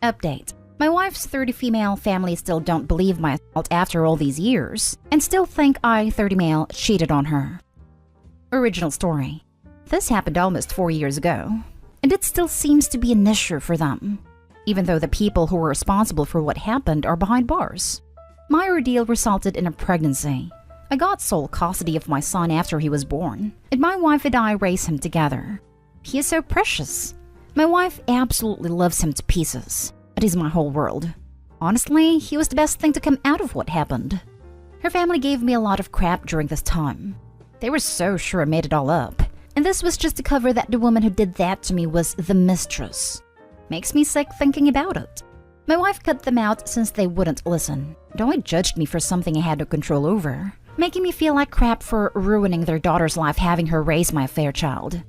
Update. My wife's 30 female family still don't believe my assault after all these years, and still think I, 30 male, cheated on her. Original story. This happened almost 4 years ago, and it still seems to be an issue for them, even though the people who were responsible for what happened are behind bars. My ordeal resulted in a pregnancy. I got sole custody of my son after he was born, and my wife and I raised him together. He is so precious. My wife absolutely loves him to pieces. It is my whole world. Honestly, he was the best thing to come out of what happened. Her family gave me a lot of crap during this time. They were so sure I made it all up, and this was just to cover that the woman who did that to me was the mistress. Makes me sick thinking about it. My wife cut them out since they wouldn't listen, and only judged me for something I had no control over, making me feel like crap for ruining their daughter's life having her raise my affair child.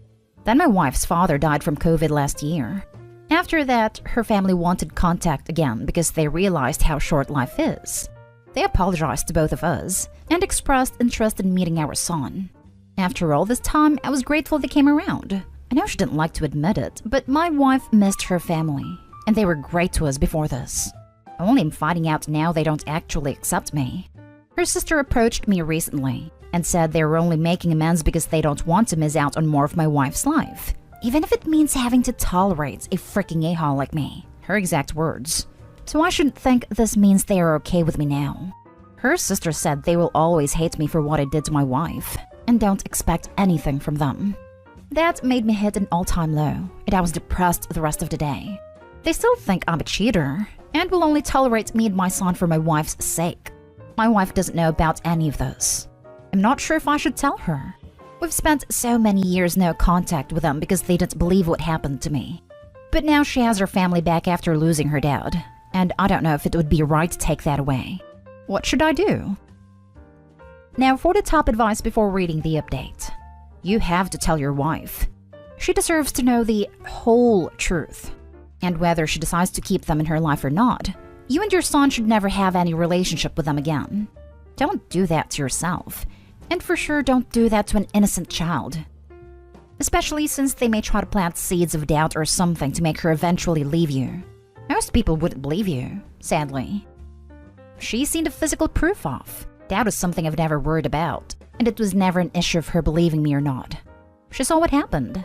Then my wife's father died from COVID last year. After that, her family wanted contact again because they realized how short life is. They apologized to both of us and expressed interest in meeting our son. After all this time, I was grateful they came around. I know she didn't like to admit it, but my wife missed her family, and they were great to us before this. I only am finding out now they don't actually accept me. Her sister approached me recently and said they were only making amends because they don't want to miss out on more of my wife's life, even if it means having to tolerate a freaking a-hole like me. Her exact words. So I shouldn't think this means they are okay with me now. Her sister said they will always hate me for what I did to my wife, and don't expect anything from them. That made me hit an all-time low, and I was depressed the rest of the day. They still think I'm a cheater, and will only tolerate me and my son for my wife's sake. My wife doesn't know about any of this. I'm not sure if I should tell her. We've spent so many years no contact with them because they didn't believe what happened to me. But now she has her family back after losing her dad, and I don't know if it would be right to take that away. What should I do? Now for the top advice before reading the update. You have to tell your wife. She deserves to know the whole truth. And whether she decides to keep them in her life or not, you and your son should never have any relationship with them again. Don't do that to yourself. And for sure, don't do that to an innocent child. Especially since they may try to plant seeds of doubt or something to make her eventually leave you. Most people wouldn't believe you, sadly. She's seen the physical proof of. Doubt is something I've never worried about, and it was never an issue of her believing me or not. She saw what happened.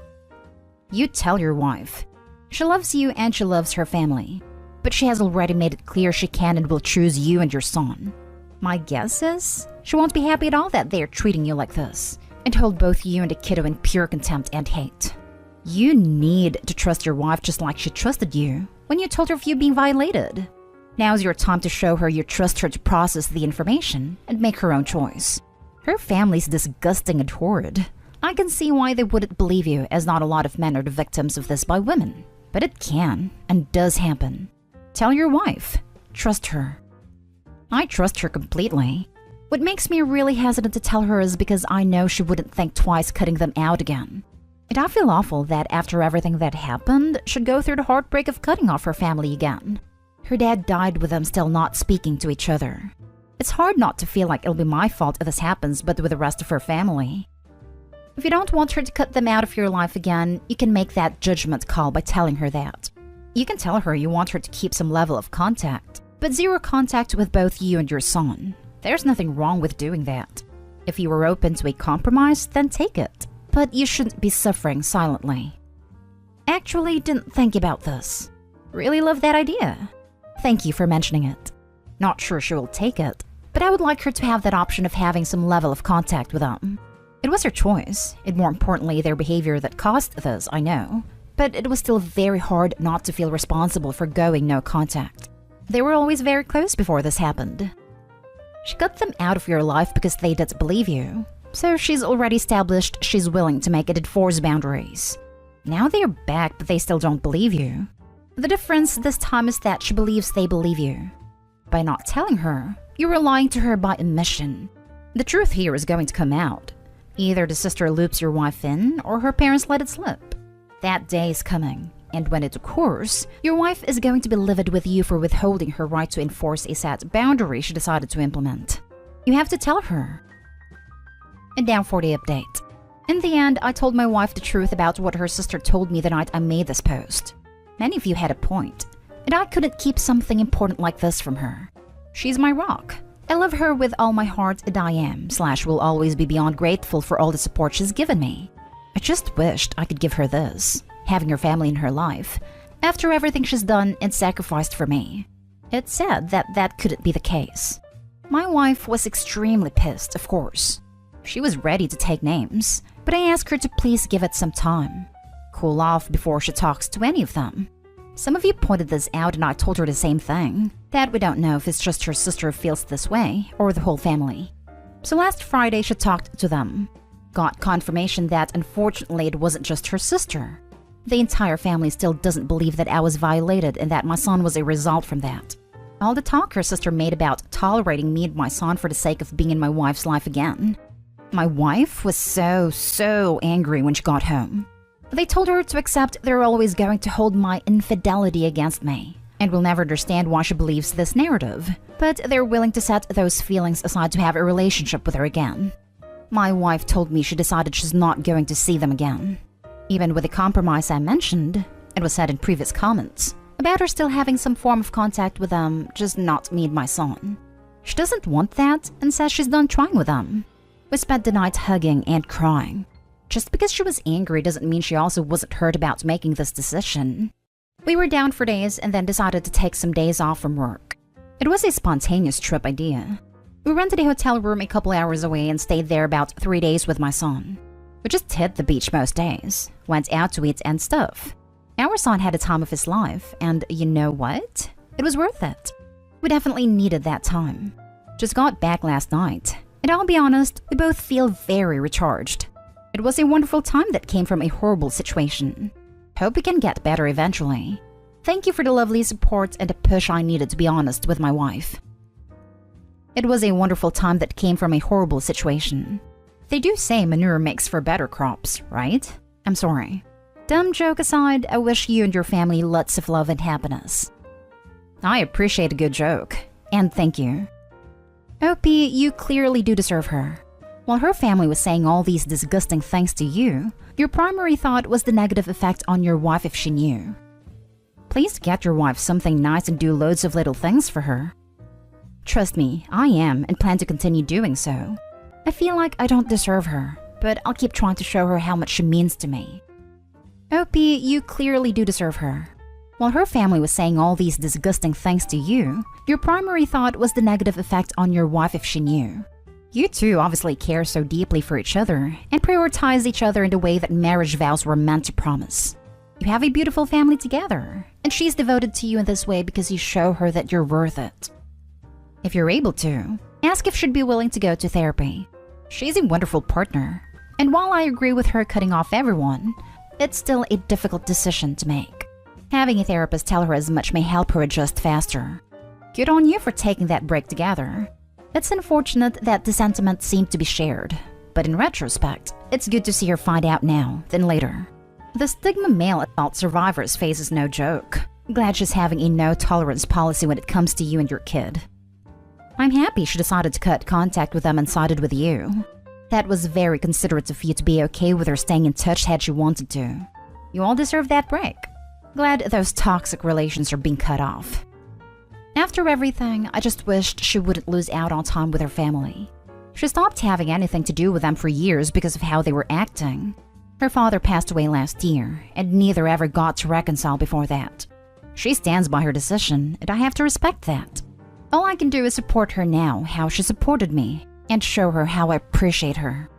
You tell your wife. She loves you and she loves her family, but she has already made it clear she can and will choose you and your son. My guess is she won't be happy at all that they are treating you like this, and hold both you and the kiddo in pure contempt and hate. You need to trust your wife just like she trusted you when you told her of you being violated. Now's your time to show her you trust her to process the information and make her own choice. Her family's disgusting and horrid. I can see why they wouldn't believe you, as not a lot of men are the victims of this by women. But it can and does happen. Tell your wife. Trust her. I trust her completely. What makes me really hesitant to tell her is because I know she wouldn't think twice cutting them out again. And I feel awful that after everything that happened, she'd go through the heartbreak of cutting off her family again. Her dad died with them still not speaking to each other. It's hard not to feel like it'll be my fault if this happens, but with the rest of her family. If you don't want her to cut them out of your life again, you can make that judgment call by telling her that. You can tell her you want her to keep some level of contact, but zero contact with both you and your son. There's nothing wrong with doing that. If you are open to a compromise, then take it. But you shouldn't be suffering silently. Actually, didn't think about this. Really love that idea. Thank you for mentioning it. Not sure she will take it, but I would like her to have that option of having some level of contact with them. It was her choice, and more importantly, their behavior that caused this, I know. But it was still very hard not to feel responsible for going no contact. They were always very close before this happened. She cut them out of your life because they didn't believe you. So she's already established she's willing to make it enforce boundaries. Now they're back, but they still don't believe you. The difference this time is that she believes they believe you. By not telling her, you're lying to her by omission. The truth here is going to come out. Either the sister loops your wife in, or her parents let it slip. That day is coming, and when it occurs, your wife is going to be livid with you for withholding her right to enforce a set boundary she decided to implement. You have to tell her. And now for the update. In the end, I told my wife the truth about what her sister told me the night I made this post. Many of you had a point. and I couldn't keep something important like this from her. She's my rock. I love her with all my heart, and I will always be beyond grateful for all the support she's given me. I just wished I could give her this, having her family in her life, after everything she's done and sacrificed for me. It's sad that that couldn't be the case. My wife was extremely pissed, of course. She was ready to take names, but I asked her to please give it some time. Cool off before she talks to any of them. Some of you pointed this out and I told her the same thing, that we don't know if it's just her sister who feels this way or the whole family. So last Friday she talked to them. Got confirmation that unfortunately it wasn't just her sister. The entire family still doesn't believe that I was violated and that my son was a result from that. All the talk her sister made about tolerating me and my son for the sake of being in my wife's life again. My wife was so angry when she got home. They told her to accept they're always going to hold my infidelity against me and will never understand why she believes this narrative, but they're willing to set those feelings aside to have a relationship with her again. My wife told me she decided she's not going to see them again. Even with the compromise I mentioned, it was said in previous comments, about her still having some form of contact with them, just not me and my son. She doesn't want that and says she's done trying with them. We spent the night hugging and crying. Just because she was angry doesn't mean she also wasn't hurt about making this decision. We were down for days and then decided to take some days off from work. It was a spontaneous trip idea. We rented a hotel room a couple hours away and stayed there about 3 days with my son. We just hit the beach most days, went out to eat and stuff. Our son had a time of his life, and you know what? It was worth it. We definitely needed that time. Just got back last night, and I'll be honest, we both feel very recharged. It was a wonderful time that came from a horrible situation. Hope we can get better eventually. Thank you for the lovely support and the push I needed to be honest with my wife. It was a wonderful time that came from a horrible situation. They do say manure makes for better crops, right? I'm sorry. Dumb joke aside, I wish you and your family lots of love and happiness. I appreciate a good joke, and thank you. Opie, you clearly do deserve her. While her family was saying all these disgusting things to you, your primary thought was the negative effect on your wife if she knew. Please get your wife something nice and do loads of little things for her. Trust me, I am and plan to continue doing so. I feel like I don't deserve her, but I'll keep trying to show her how much she means to me. Opie, you clearly do deserve her. While her family was saying all these disgusting things to you, your primary thought was the negative effect on your wife if she knew. You two obviously care so deeply for each other and prioritize each other in the way that marriage vows were meant to promise. You have a beautiful family together, and she's devoted to you in this way because you show her that you're worth it. If you're able to, ask if she'd be willing to go to therapy. She's a wonderful partner, and while I agree with her cutting off everyone, it's still a difficult decision to make. Having a therapist tell her as much may help her adjust faster. Good on you for taking that break together. It's unfortunate that the sentiment seemed to be shared, but in retrospect, it's good to see her find out now than later. The stigma male assault survivors face is no joke. Glad she's having a no-tolerance policy when it comes to you and your kid. I'm happy she decided to cut contact with them and sided with you. That was very considerate of you to be okay with her staying in touch had she wanted to. You all deserve that break. Glad those toxic relations are being cut off. After everything, I just wished she wouldn't lose out on time with her family. She stopped having anything to do with them for years because of how they were acting. Her father passed away last year, and neither ever got to reconcile before that. She stands by her decision, and I have to respect that. All I can do is support her now, how she supported me, and show her how I appreciate her.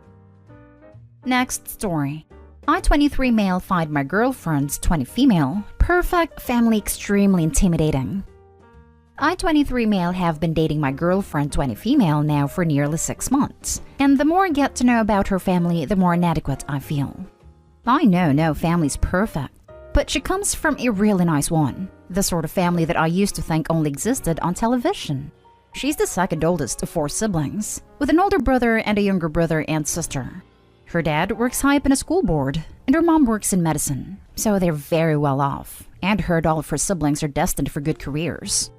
Next story. I, 23 male, find my girlfriend's 20 female, perfect family extremely intimidating. I, 23 male, have been dating my girlfriend, 20 female, now for nearly 6 months, and the more I get to know about her family, the more inadequate I feel. I know no family's perfect, but she comes from a really nice one, the sort of family that I used to think only existed on television. She's the second oldest of 4 siblings, with an older brother and a younger brother and sister. Her dad works high up in a school board, and her mom works in medicine, so they're very well off, and heard all of her siblings are destined for good careers.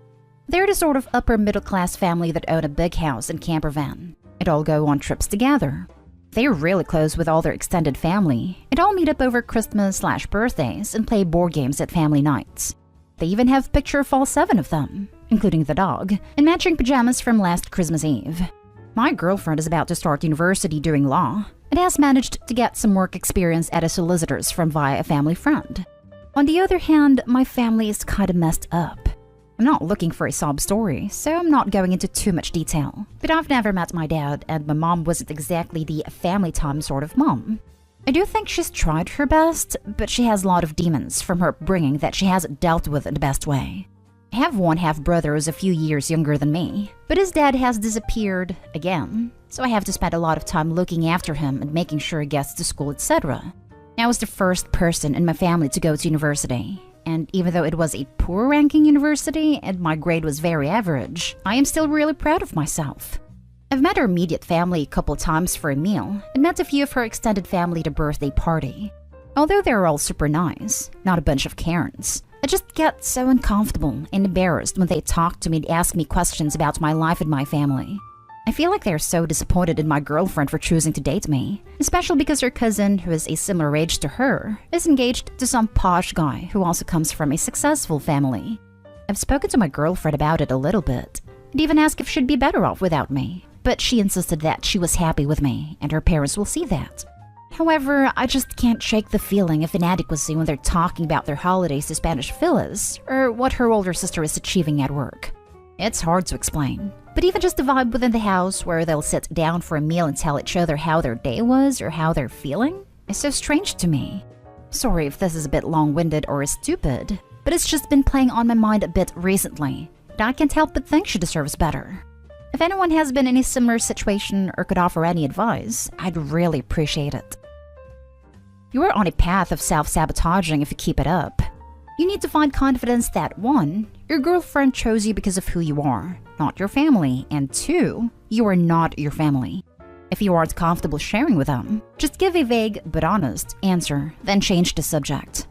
They're the sort of upper-middle-class family that own a big house and camper van, and all go on trips together. They're really close with all their extended family, and all meet up over Christmas/birthdays and play board games at family nights. They even have a picture of all 7 of them, including the dog, in matching pajamas from last Christmas Eve. My girlfriend is about to start university doing law and has managed to get some work experience at a solicitor's from via a family friend. On the other hand, my family is kind of messed up. I'm not looking for a sob story, so I'm not going into too much detail. But I've never met my dad, and my mom wasn't exactly the family time sort of mom. I do think she's tried her best, but she has a lot of demons from her upbringing that she hasn't dealt with in the best way. I have one half-brother who's a few years younger than me, but his dad has disappeared again, so I have to spend a lot of time looking after him and making sure he gets to school, etc. I was the first person in my family to go to university, and even though it was a poor-ranking university and my grade was very average, I am still really proud of myself. I've met her immediate family a couple times for a meal and met a few of her extended family at a birthday party. Although they're all super nice, not a bunch of Karens, I just get so uncomfortable and embarrassed when they talk to me and ask me questions about my life and my family. I feel like they're so disappointed in my girlfriend for choosing to date me, especially because her cousin, who is a similar age to her, is engaged to some posh guy who also comes from a successful family. I've spoken to my girlfriend about it a little bit, and even asked if she'd be better off without me, but she insisted that she was happy with me, and her parents will see that. However, I just can't shake the feeling of inadequacy when they're talking about their holidays to Spanish villas, or what her older sister is achieving at work. It's hard to explain, but even just the vibe within the house where they'll sit down for a meal and tell each other how their day was or how they're feeling is so strange to me. Sorry if this is a bit long-winded or stupid, but it's just been playing on my mind a bit recently, and I can't help but think she deserves better. If anyone has been in a similar situation or could offer any advice, I'd really appreciate it. You are on a path of self-sabotaging if you keep it up. You need to find confidence that 1, your girlfriend chose you because of who you are, not your family, and 2, you are not your family. If you aren't comfortable sharing with them, just give a vague but honest answer, then change the subject.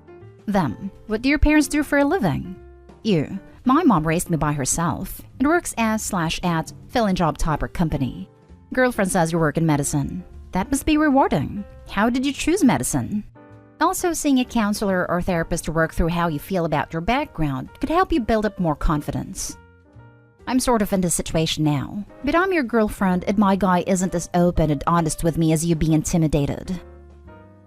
Them. What do your parents do for a living? You. My mom raised me by herself and works as/at fill-in job type or company. Girlfriend says you work in medicine. That must be rewarding. How did you choose medicine? Also, seeing a counselor or therapist to work through how you feel about your background could help you build up more confidence. I'm sort of in this situation now, but I'm your girlfriend and my guy isn't as open and honest with me as you being intimidated.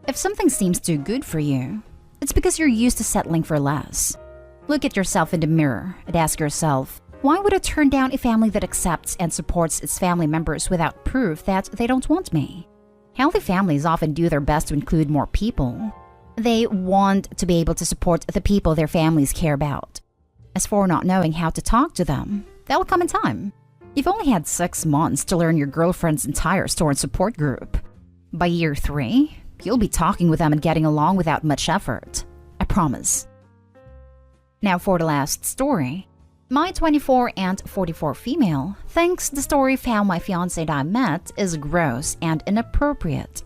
If something seems too good for you, it's because you're used to settling for less. Look at yourself in the mirror and ask yourself, why would I turn down a family that accepts and supports its family members without proof that they don't want me? Healthy families often do their best to include more people. They want to be able to support the people their families care about. As for not knowing how to talk to them, that'll come in time. You've only had 6 months to learn your girlfriend's entire store and support group. By year 3, you'll be talking with them and getting along without much effort. I promise. Now for the last story. My 24 and 44 female thinks the story of how my fiancé and I met is gross and inappropriate.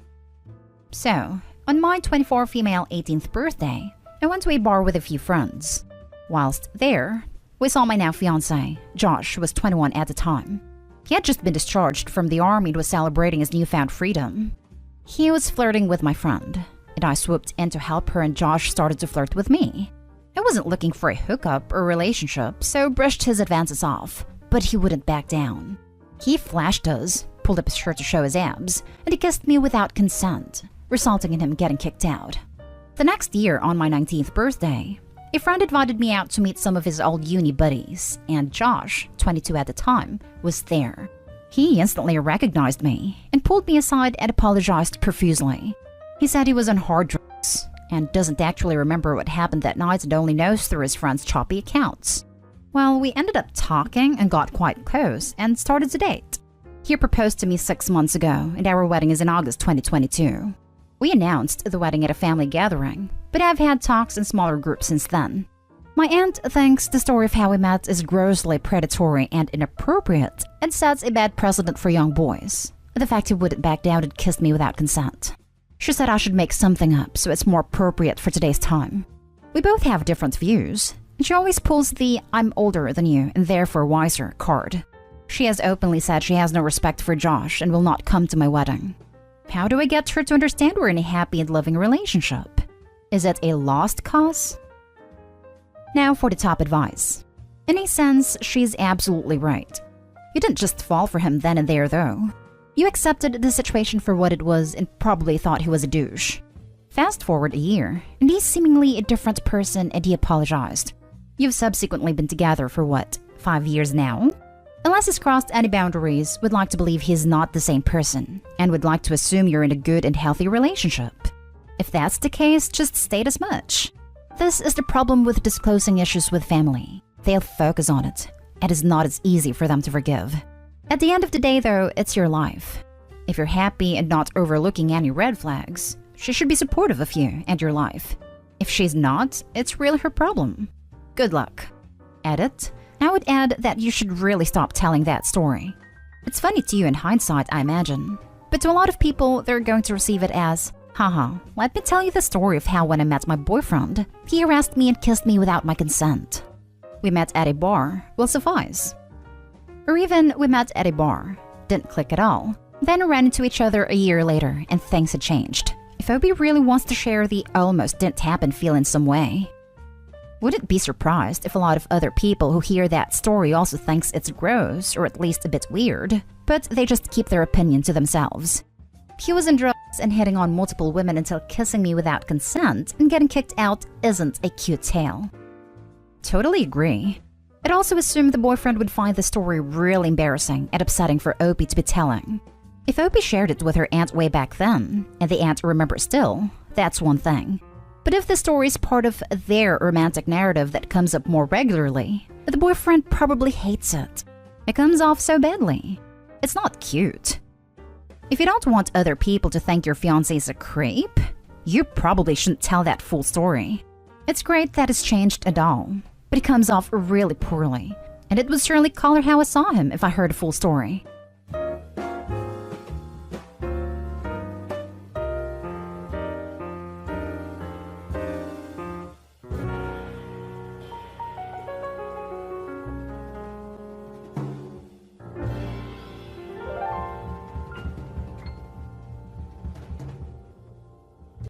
So, on my 24 female 18th birthday, I went to a bar with a few friends. Whilst there, we saw my now fiancé, Josh, who was 21 at the time. He had just been discharged from the army and was celebrating his newfound freedom. He was flirting with my friend, and I swooped in to help her and Josh started to flirt with me. I wasn't looking for a hookup or relationship, so brushed his advances off, but he wouldn't back down. He flashed us, pulled up his shirt to show his abs, and he kissed me without consent, resulting in him getting kicked out. The next year, on my 19th birthday, a friend invited me out to meet some of his old uni buddies, and Josh, 22 at the time, was there. He instantly recognized me and pulled me aside and apologized profusely. He said he was on hard drugs and doesn't actually remember what happened that night and only knows through his friend's choppy accounts. Well, we ended up talking and got quite close and started to date. He proposed to me 6 months ago, and our wedding is in August 2022. We announced the wedding at a family gathering, but I've had talks in smaller groups since then. My aunt thinks the story of how we met is grossly predatory and inappropriate and sets a bad precedent for young boys. The fact he wouldn't back down and kissed me without consent. She said I should make something up so it's more appropriate for today's time. We both have different views, and she always pulls the "I'm older than you and therefore wiser" card. She has openly said she has no respect for Josh and will not come to my wedding. How do I get her to understand we're in a happy and loving relationship? Is it a lost cause? Now for the top advice. In a sense, she's absolutely right. You didn't just fall for him then and there, though. You accepted the situation for what it was and probably thought he was a douche. Fast forward a year, and he's seemingly a different person and he apologized. You've subsequently been together for what, 5 years now? Unless he's crossed any boundaries, would like to believe he's not the same person, and would like to assume you're in a good and healthy relationship. If that's the case, just state as much. This is the problem with disclosing issues with family. They'll focus on it, and it's not as easy for them to forgive. At the end of the day, though, it's your life. If you're happy and not overlooking any red flags, she should be supportive of you and your life. If she's not, it's really her problem. Good luck. Edit. I would add that you should really stop telling that story. It's funny to you in hindsight, I imagine. But to a lot of people, they're going to receive it as, haha, let me tell you the story of how when I met my boyfriend, he harassed me and kissed me without my consent. We met at a bar will suffice. Or even, we met at a bar, didn't click at all, then ran into each other a year later and things had changed. If Obi really wants to share the almost didn't happen feel in some way, wouldn't be surprised if a lot of other people who hear that story also thinks it's gross or at least a bit weird, but they just keep their opinion to themselves. He was in drugs and hitting on multiple women until kissing me without consent and getting kicked out isn't a cute tale. Totally agree. It also assumed the boyfriend would find the story really embarrassing and upsetting for Opie to be telling. If Opie shared it with her aunt way back then, and the aunt remembers still, that's one thing. But if the story is part of their romantic narrative that comes up more regularly, the boyfriend probably hates it. It comes off so badly. It's not cute. If you don't want other people to think your fiancé is a creep, you probably shouldn't tell that full story. It's great that it's changed at all, but it comes off really poorly, and it would surely color how I saw him if I heard a full story.